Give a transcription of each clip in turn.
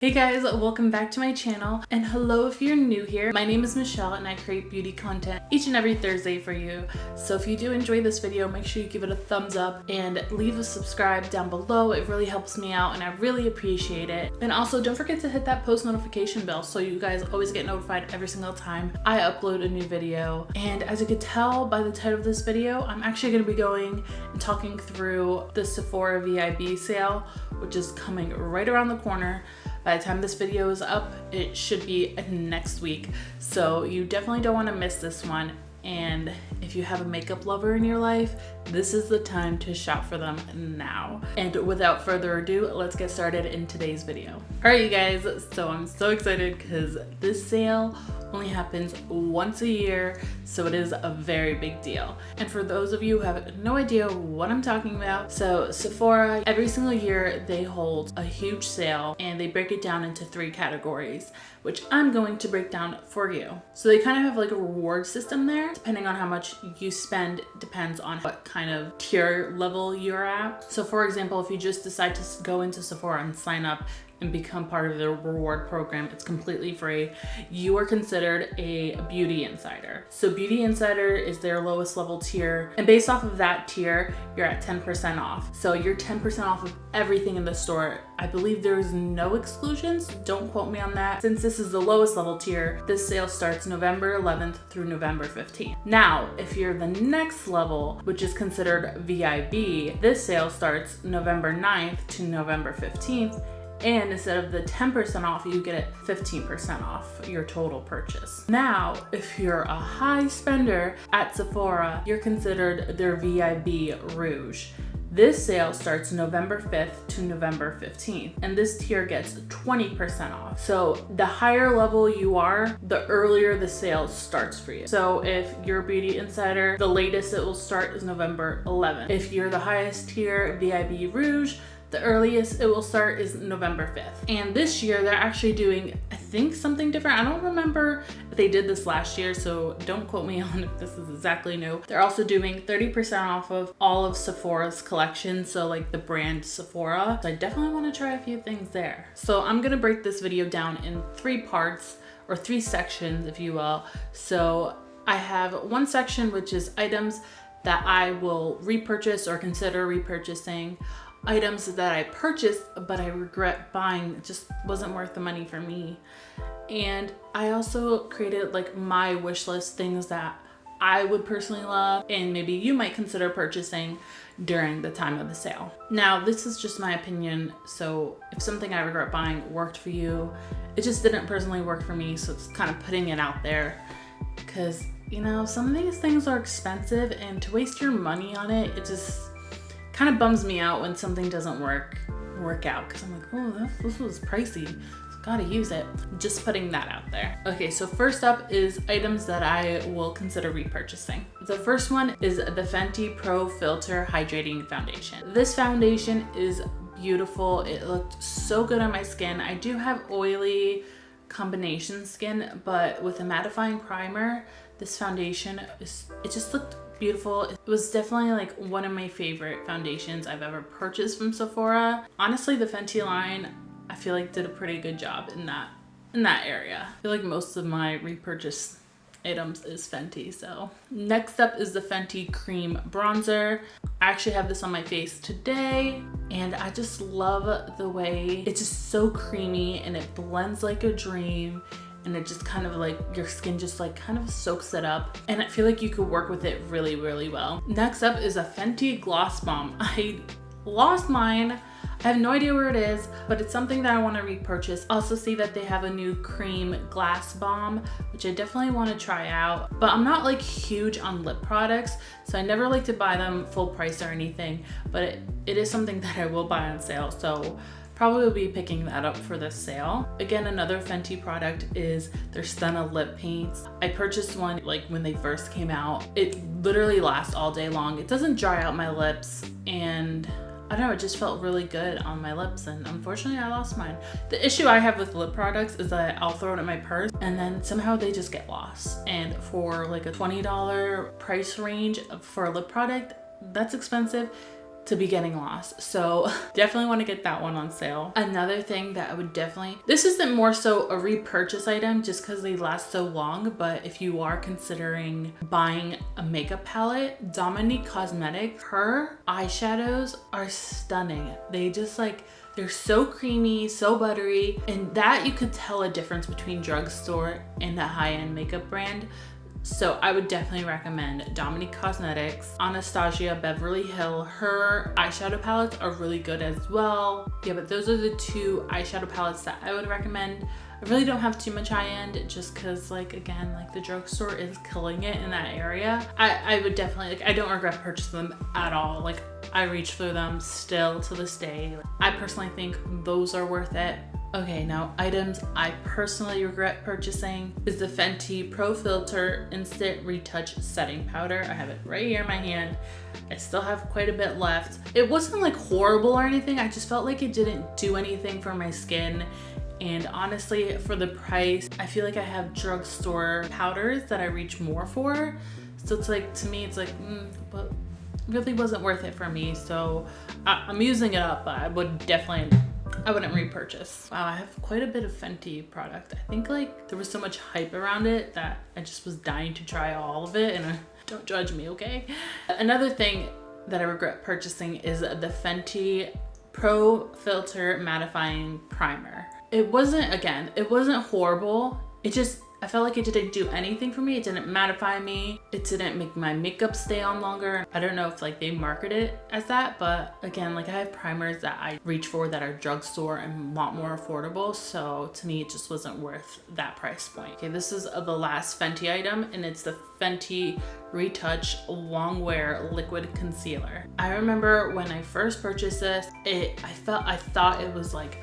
Hey guys, welcome back to my channel, and hello if you're new here. My name is Michelle and I create beauty content each and every Thursday for you. So if you do enjoy this video, make sure you give it a thumbs up and leave a subscribe down below. It really helps me out and I really appreciate it. And also don't forget to hit that post notification bell so you guys always get notified every single time I upload a new video. And as you could tell by the title of this video, I'm actually going to be going and talking through the Sephora Vib sale, which is coming right around the corner. By the time this video is up, it should be next week. So you definitely don't want to miss this one. And if you have a makeup lover in your life, this is the time to shop for them now. And without further ado, let's get started in today's video. All right, you guys, so I'm so excited because this sale only happens once a year, so it is a very big deal. And for those of you who have no idea what I'm talking about, so Sephora, every single year they hold a huge sale and they break it down into 3 categories, which I'm going to break down for you. So they kind of have like a reward system there. Depending on how much you spend depends on what kind of tier level you're at. So for example, if you just decide to go into Sephora and sign up and become part of the reward program, it's completely free. You are considered a beauty insider. So beauty insider is their lowest level tier, and based off of that tier, you're at 10% off. So you're 10% off of everything in the store. I believe there's no exclusions, don't quote me on that. Since this is the lowest level tier, this sale starts November 11th through November 15th. Now, if you're the next level, which is considered VIB, this sale starts November 9th to November 15th. And instead of the 10% off, you get it 15% off your total purchase. Now, if you're a high spender at Sephora, you're considered their Vib Rouge. This sale starts November 5th to November 15th, and this tier gets 20% off. So the higher level you are, the earlier the sale starts for you. So if you're a beauty insider, the latest it will start is November 11th. If you're the highest tier, Vib Rouge, the earliest it will start is November 5th. And this year they're actually doing, I think, something different. I don't remember if they did this last year, so don't quote me on if this is exactly new. They're also doing 30% off of all of Sephora's collection, so like the brand Sephora. So I definitely want to try a few things there. So I'm gonna break this video down in 3 parts, or 3 sections, if you will. So I have one section which is items that I will repurchase or consider repurchasing. Items that I purchased but I regret buying, it just wasn't worth the money for me. And I also created like my wish list, things that I would personally love and maybe you might consider purchasing during the time of the sale. Now, this is just my opinion, so if something I regret buying worked for you, it just didn't personally work for me, so it's kind of putting it out there. Because, you know, some of these things are expensive and to waste your money on it, it just kind of bums me out when something doesn't work out, because I'm like, oh, this was pricey, so gotta use it. Just putting that out there. Okay, so first up is items that I will consider repurchasing. The first one is the Fenty Pro Filter Hydrating Foundation. This foundation is beautiful. It looked so good on my skin. I do have oily combination skin, but with a mattifying primer, this foundation it just looked beautiful. It was definitely like one of my favorite foundations I've ever purchased from Sephora. Honestly, the Fenty line, I feel like did a pretty good job in that area. I feel like most of my repurchase items is Fenty. So next up is the Fenty Cream Bronzer. I actually have this on my face today and I just love the way it's just so creamy and it blends like a dream. And it just kind of like, your skin just like kind of soaks it up. And I feel like you could work with it really, really well. Next up is a Fenty Gloss Bomb. I lost mine. I have no idea where it is, but it's something that I want to repurchase. Also see that they have a new cream glass bomb, which I definitely want to try out. But I'm not like huge on lip products, so I never like to buy them full price or anything. But it is something that I will buy on sale. So probably will be picking that up for this sale. Again, another Fenty product is their Stunna lip paints. I purchased one like when they first came out. It literally lasts all day long. It doesn't dry out my lips, and I don't know, it just felt really good on my lips, and unfortunately I lost mine. The issue I have with lip products is that I'll throw it in my purse and then somehow they just get lost. And for like a $20 price range for a lip product, that's expensive. to be getting lost. So definitely want to get that one on sale. Another thing that I would definitely, this isn't more so a repurchase item just because they last so long, but if you are considering buying a makeup palette, Dominique Cosmetics, her eyeshadows are stunning. They just like, they're so creamy, so buttery, and that you could tell a difference between drugstore and a high-end makeup brand. So I would definitely recommend Dominique Cosmetics, Anastasia Beverly Hill. Her eyeshadow palettes are really good as well. Yeah, but those are the two eyeshadow palettes that I would recommend. I really don't have too much high-end just because, like, again, like the drugstore is killing it in that area. I would definitely, like, I don't regret purchasing them at all. Like, I reach through them still to this day. I personally think those are worth it. Okay, now items I personally regret purchasing is the Fenty Pro Filter Instant Retouch Setting Powder. I have it right here in my hand. I still have quite a bit left. It wasn't like horrible or anything. I just felt like it didn't do anything for my skin. And honestly, for the price, I feel like I have drugstore powders that I reach more for. So it's like, to me, it's like, but it really wasn't worth it for me. So I'm using it up, but I wouldn't repurchase. Wow, I have quite a bit of Fenty product. I think like there was so much hype around it that I just was dying to try all of it, and don't judge me, okay? Another thing that I regret purchasing is the Fenty Pro Filter Mattifying Primer. It wasn't horrible. I felt like it didn't do anything for me. It didn't mattify me. It didn't make my makeup stay on longer. I don't know if like they market it as that, but again, like I have primers that I reach for that are drugstore and a lot more affordable. So to me, it just wasn't worth that price point. Okay, this is the last Fenty item, and it's the Fenty Retouch Long Wear Liquid Concealer. I remember when I first purchased this, I thought it was like,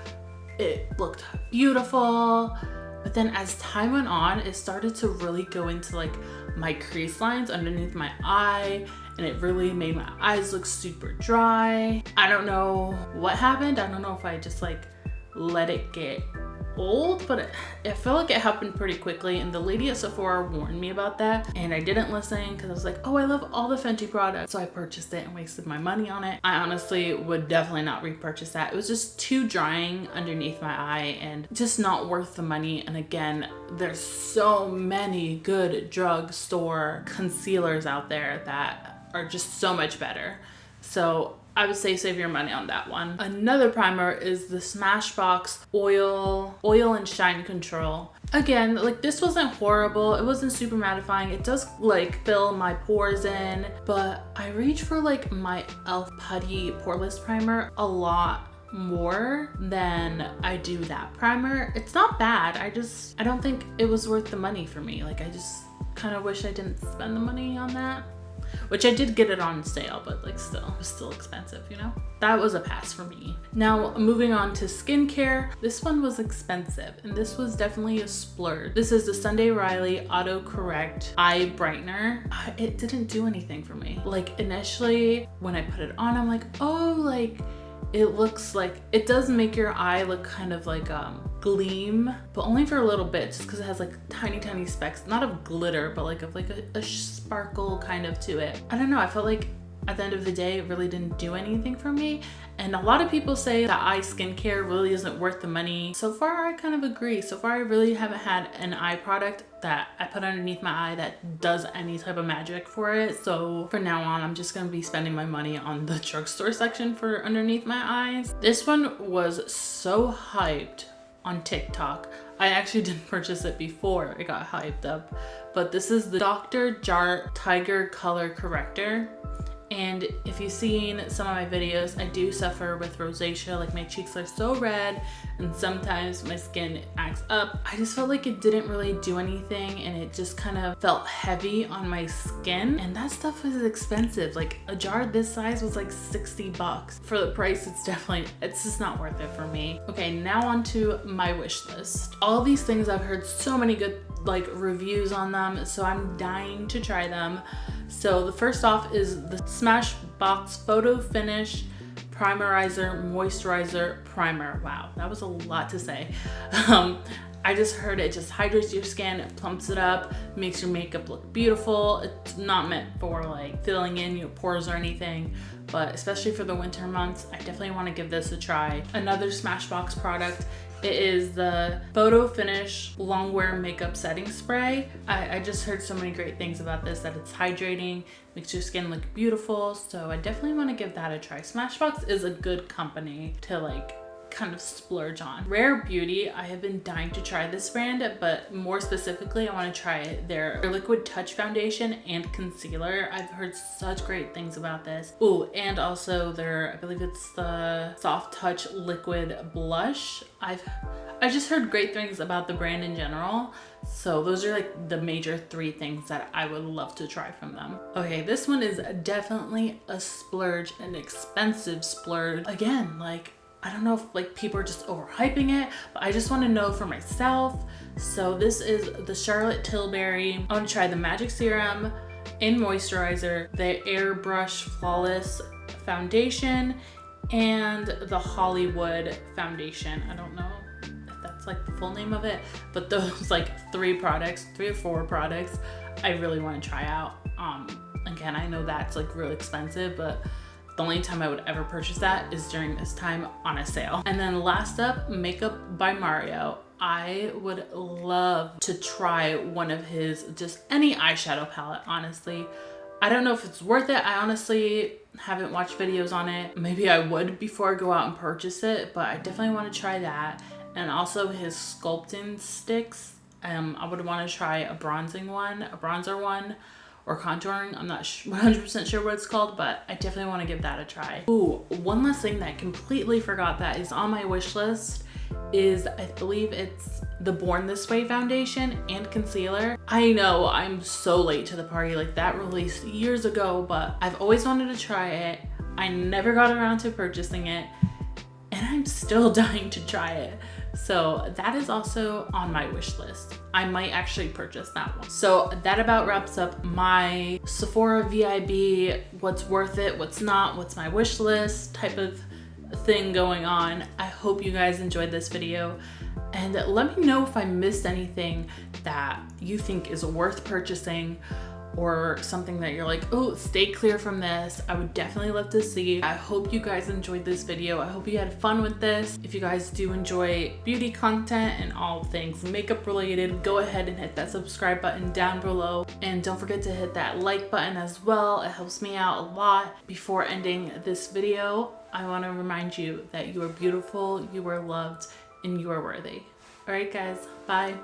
it looked beautiful. But then as time went on, it started to really go into like my crease lines underneath my eye, and it really made my eyes look super dry. I don't know what happened. I don't know if I just like let it get old, but it felt like it happened pretty quickly, and the lady at Sephora warned me about that, and I didn't listen because I was like, oh, I love all the Fenty products, so I purchased it and wasted my money on it. I honestly would definitely not repurchase that. It was just too drying underneath my eye and just not worth the money. And again, there's so many good drugstore concealers out there that are just so much better. So I would say save your money on that one. Another primer is the Smashbox Oil and Shine Control. Again, like this wasn't horrible. It wasn't super mattifying. It does like fill my pores in, but I reach for like my e.l.f. Putty Poreless Primer a lot more than I do that primer. It's not bad. I don't think it was worth the money for me. Like I just kind of wish I didn't spend the money on that. Which I did get it on sale, but like still, it was still expensive, you know? That was a pass for me. Now, moving on to skincare. This one was expensive, and this was definitely a splurge. This is the Sunday Riley Auto Correct Eye Brightener. It didn't do anything for me. Like initially, when I put it on, I'm like, oh, like, it looks like, it does make your eye look kind of like gleam, but only for a little bit, just because it has like tiny specks, not of glitter, but like of like a sparkle kind of to it. I don't know, I felt like at the end of the day, it really didn't do anything for me. And a lot of people say that eye skincare really isn't worth the money. So far, I kind of agree. So far, I really haven't had an eye product that I put underneath my eye that does any type of magic for it. So for now on, I'm just gonna be spending my money on the drugstore section for underneath my eyes. This one was so hyped on TikTok. I actually didn't purchase it before it got hyped up, but this is the Dr. Jart Tiger Color Corrector. And if you've seen some of my videos, I do suffer with rosacea. Like my cheeks are so red and sometimes my skin acts up. I just felt like it didn't really do anything, and it just kind of felt heavy on my skin. And that stuff is expensive. Like a jar this size was like 60 bucks. For the price, it's just not worth it for me. Okay, now on to my wish list. All these things, I've heard so many good like reviews on them, so I'm dying to try them. So the first off is the Smashbox Photo Finish Primerizer Moisturizer Primer. Wow, that was a lot to say. I I just heard it just hydrates your skin, it plumps it up, makes your makeup look beautiful. It's not meant for like filling in your pores or anything, but especially for the winter months, I definitely want to give this a try. Another Smashbox product, it is the Photo Finish Longwear Makeup Setting Spray. I just heard so many great things about this, that it's hydrating, makes your skin look beautiful, so I definitely want to give that a try. Smashbox is a good company to like kind of splurge on. Rare Beauty, I have been dying to try this brand, but more specifically I want to try their Liquid Touch Foundation and Concealer. I've heard such great things about this. Ooh, and also their, I believe it's the Soft Touch Liquid Blush. I've just heard great things about the brand in general. So those are like the major 3 things that I would love to try from them. Okay, this one is definitely a splurge, an expensive splurge. Again, like, I don't know if like people are just overhyping it, but I just want to know for myself. So this is the Charlotte Tilbury. I want to try the Magic Serum and Moisturizer, the Airbrush Flawless Foundation, and the Hollywood Foundation. I don't know if that's like the full name of it, but those like 3 or 4 products I really want to try out. Again, I know that's like real expensive, but the only time I would ever purchase that is during this time on a sale. And then last up, Makeup by Mario. I would love to try one of his, just any eyeshadow palette, honestly. I don't know if it's worth it. I honestly haven't watched videos on it. Maybe I would before I go out and purchase it, but I definitely want to try that. And also his sculpting sticks. I would want to try a bronzer one, or contouring. I'm not 100% sure what it's called, but I definitely want to give that a try. Ooh, one last thing that I completely forgot that is on my wish list is, I believe it's the Born This Way foundation and concealer. I know I'm so late to the party, like that released years ago, but I've always wanted to try it. I never got around to purchasing it, and I'm still dying to try it. So that is also on my wish list. I might actually purchase that one. So that about wraps up my Sephora Vib, what's worth it, what's not, what's my wish list type of thing going on. I hope you guys enjoyed this video, and let me know if I missed anything that you think is worth purchasing, or something that you're like, oh, stay clear from this. I would definitely love to see. I hope you guys enjoyed this video. I hope you had fun with this. If you guys do enjoy beauty content and all things makeup related, go ahead and hit that subscribe button down below. And don't forget to hit that like button as well. It helps me out a lot. Before ending this video, I want to remind you that you are beautiful, you are loved, and you are worthy. All right, guys, bye.